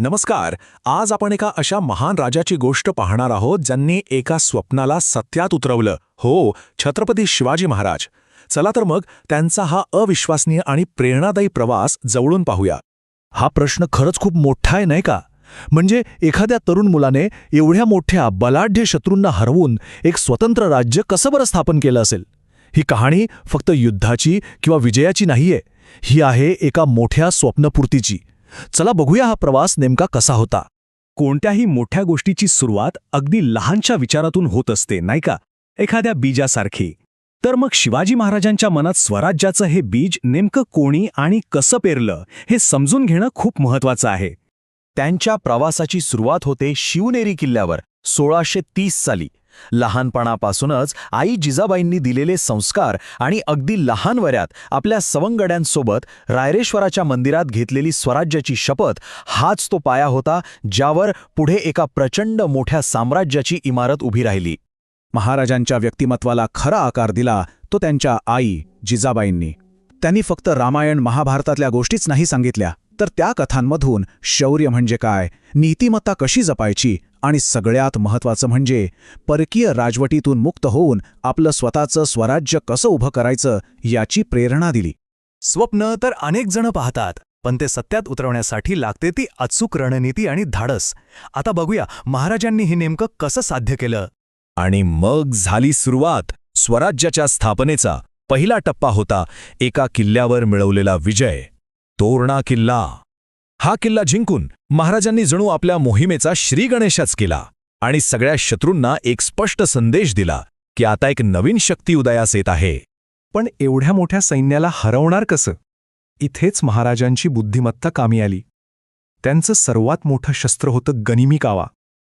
नमस्कार. आज आपण एका अशा महान राजाची गोष्ट पाहणार आहोत ज्यांनी एका स्वप्नाला सत्यात उतरवलं. हो, छत्रपती शिवाजी महाराज. चला तर मग त्यांचा हा अविश्वसनीय आणि प्रेरणादायी प्रवास जवळून पाहूया. हा प्रश्न खरंच खूप मोठा आहे नाही का? म्हणजे एखाद्या तरुण मुलाने एवढ्या मोठ्या बलाढ्य शत्रूंना हरवून एक स्वतंत्र राज्य कसं बरं स्थापन केलं असेल? ही कहाणी फक्त युद्धाची किंवा विजयाची नाहीये. ही आहे एका मोठ्या स्वप्नपूर्तीची. चला बघूया हा प्रवास नेमका कसा होता. कोणत्याही मोठ्या गोष्टीची सुरुवात अगदी लहानशा विचारातून होत असते नाही का, एखाद्या बीजासारखी. तर मग शिवाजी महाराजांच्या मनात स्वराज्याचं हे बीज नेमकं कोणी आणि कसं पेरलं हे समजून घेणं खूप महत्वाचं आहे. त्यांच्या प्रवासाची सुरुवात होते शिवनेरी किल्ल्यावर 1630 साली. लहानपणापासूनच आई जिजाबाईंनी दिलेले संस्कार आणि अगदी लहान वयात आपल्या सवंगड्यांसोबत रायरेश्वराच्या मंदिरात घेतलेली स्वराज्याची शपथ हाच तो पाया होता ज्यावर पुढे एका प्रचंड मोठ्या साम्राज्याची इमारत उभी राहिली. महाराजांच्या व्यक्तिमत्वाला खरा आकार दिला तो त्यांच्या आई जिजाबाईंनी. त्यांनी फक्त रामायण महाभारतातल्या गोष्टीच नाही सांगितल्या, तर त्या कथांमधून शौर्य म्हणजे काय, नीतिमत्ता कशी जपायची आणि सगळ्यात महत्त्वाचं म्हणजे परकीय राजवटीतून मुक्त होऊन आपलं स्वतःचं स्वराज्य कसं उभं करायचं याची प्रेरणा दिली. स्वप्न तर अनेक जण पाहतात, पण ते सत्यात उतरवण्यासाठी लागते ती अचूक रणनीती आणि धाडस. आता बघूया महाराजांनी हे नेमकं कसं साध्य केलं. आणि मग झाली सुरुवात स्वराज्याच्या स्थापनेचा. पहिला टप्पा होता एका किल्ल्यावर मिळवलेला विजय, तोरणा किल्ला. हा किल्ला जिंकून महाराजांनी जणू आपल्या मोहिमेचा श्रीगणेशच केला आणि सगळ्या शत्रूंना एक स्पष्ट संदेश दिला की आता एक नवीन शक्ती उदयास येत आहे. पण एवढ्या मोठ्या सैन्याला हरवणार कसं? इथेच महाराजांची बुद्धिमत्ता कामी आली. त्यांचं सर्वात मोठं शस्त्र होतं गनिमी कावा.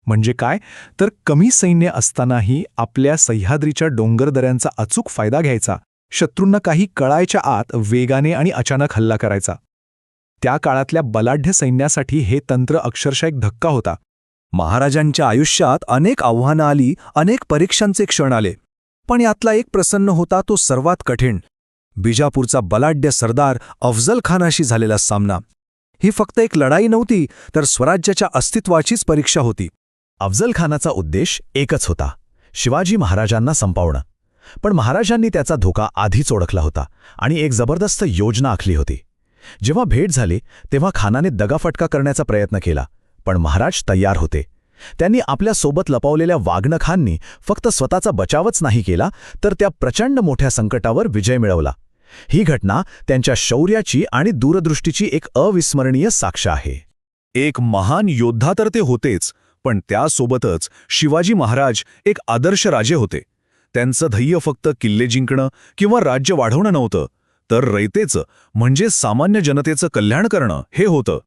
म्हणजे काय तर कमी सैन्य असतानाही आपल्या सह्याद्रीच्या डोंगरदऱ्यांचा अचूक फायदा घ्यायचा, शत्रूंना काही कळायच्या आत वेगाने आणि अचानक हल्ला करायचा. त्या काळातल्या बलाढ्य सैन्यासाठी हे तंत्र अक्षरशः एक धक्का होता. महाराजांच्या आयुष्यात अनेक आव्हानं आली, अनेक परीक्षांचे क्षण आले, पण यातला एक प्रसन्न होता तो सर्वात कठीण. बिजापूरचा बलाढ्य सरदार अफजल खानाशी झालेला सामना. ही फक्त एक लढाई नव्हती, तर स्वराज्याच्या अस्तित्वाचीच परीक्षा होती. अफजल खानाचा उद्देश एकच होता, शिवाजी महाराजांना संपवणं. पण महाराजांनी त्याचा धोका आधीच ओळखला होता आणि एक जबरदस्त योजना आखली होती. जेव्हा भेट झाली तेव्हा खानाने दगाफटका करण्याचा प्रयत्न केला, पण महाराज तयार होते. त्यांनी आपल्या सोबत लपवलेल्या वाघनं खाननी फक्त स्वतःचा बचावच नाही केला, तर त्या प्रचंड मोठ्या संकटावर विजय मिळवला. ही घटना त्यांच्या शौर्याची आणि दूरदृष्टीची एक अविस्मरणीय साक्ष आहे. एक महान योद्धा तर ते होतेच, पण त्यासोबतच शिवाजी महाराज एक आदर्श राजे होते. त्यांचं ध्येय फक्त किल्ले जिंकणं किंवा राज्य वाढवणं नव्हतं, तर रयतेचं म्हणजे सामान्य जनतेचं कल्याण करणं हे होतं.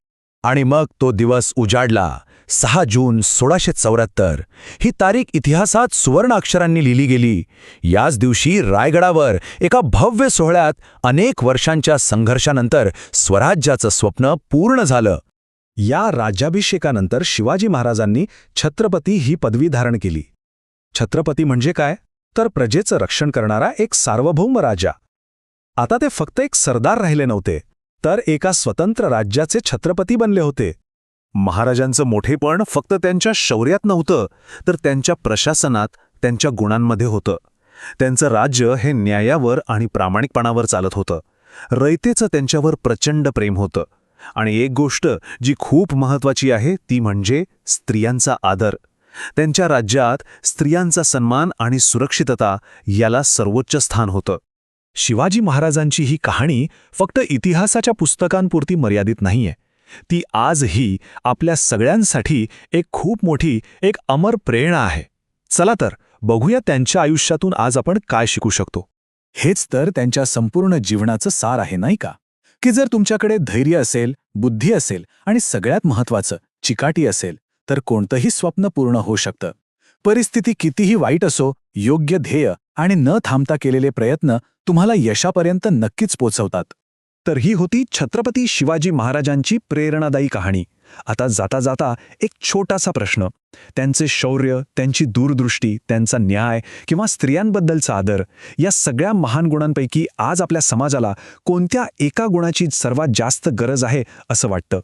आणि मग तो दिवस उजाडला. 6 जून 1674. ही तारीख इतिहासात सुवर्ण अक्षरांनी लिहिली गेली. याच दिवशी रायगडावर एका भव्य सोहळ्यात अनेक वर्षांच्या संघर्षानंतर स्वराज्याचं स्वप्न पूर्ण झालं. या राज्याभिषेकानंतर शिवाजी महाराजांनी छत्रपती ही पदवी धारण केली. छत्रपती म्हणजे काय तर प्रजेचं रक्षण करणारा एक सार्वभौम राजा. आता ते फक्त एक सरदार राहिले नव्हते, तर एका स्वतंत्र राज्याचे छत्रपती बनले होते. महाराजांचं मोठेपण फक्त त्यांच्या शौर्यात नव्हतं, तर त्यांच्या प्रशासनात, त्यांच्या गुणांमध्ये होतं. त्यांचं राज्य हे न्यायावर आणि प्रामाणिकपणावर चालत होतं. रयतेचं त्यांच्यावर प्रचंड प्रेम होतं. आणि एक गोष्ट जी खूप महत्त्वाची आहे ती म्हणजे स्त्रियांचा आदर. त्यांच्या राज्यात स्त्रियांचा सन्मान आणि सुरक्षितता याला सर्वोच्च स्थान होतं. शिवाजी महाराजांची ही कहाणी फक्त इतिहासाच्या पुस्तकांपुरती मर्यादित नाहीये. ती आजही आपल्या सगळ्यांसाठी एक खूप मोठी, एक अमर प्रेरणा आहे. चला तर बघूया त्यांच्या आयुष्यातून आज आपण काय शिकू शकतो. हेच तर त्यांच्या संपूर्ण जीवनाचं सार आहे नाही का, की जर तुमच्याकडे धैर्य असेल, बुद्धी असेल आणि सगळ्यात महत्त्वाचं चिकाटी असेल, तर कोणतंही स्वप्न पूर्ण होऊ शकतं. परिस्थिती कितीही वाईट असो, योग्य ध्येय आणि न थांबता केलेले प्रयत्न तुम्हाला यशापर्यंत नक्कीच पोचवतात. तर ही होती छत्रपती शिवाजी महाराजांची प्रेरणादायी कहाणी. आता जाता जाता एक छोटासा प्रश्न. त्यांचे शौर्य, त्यांची दूरदृष्टी, त्यांचा न्याय किंवा स्त्रियांबद्दलचा आदर या सगळ्या महान गुणांपैकी आज आपल्या समाजाला कोणत्या एका गुणाची सर्वात जास्त गरज आहे असं वाटतं?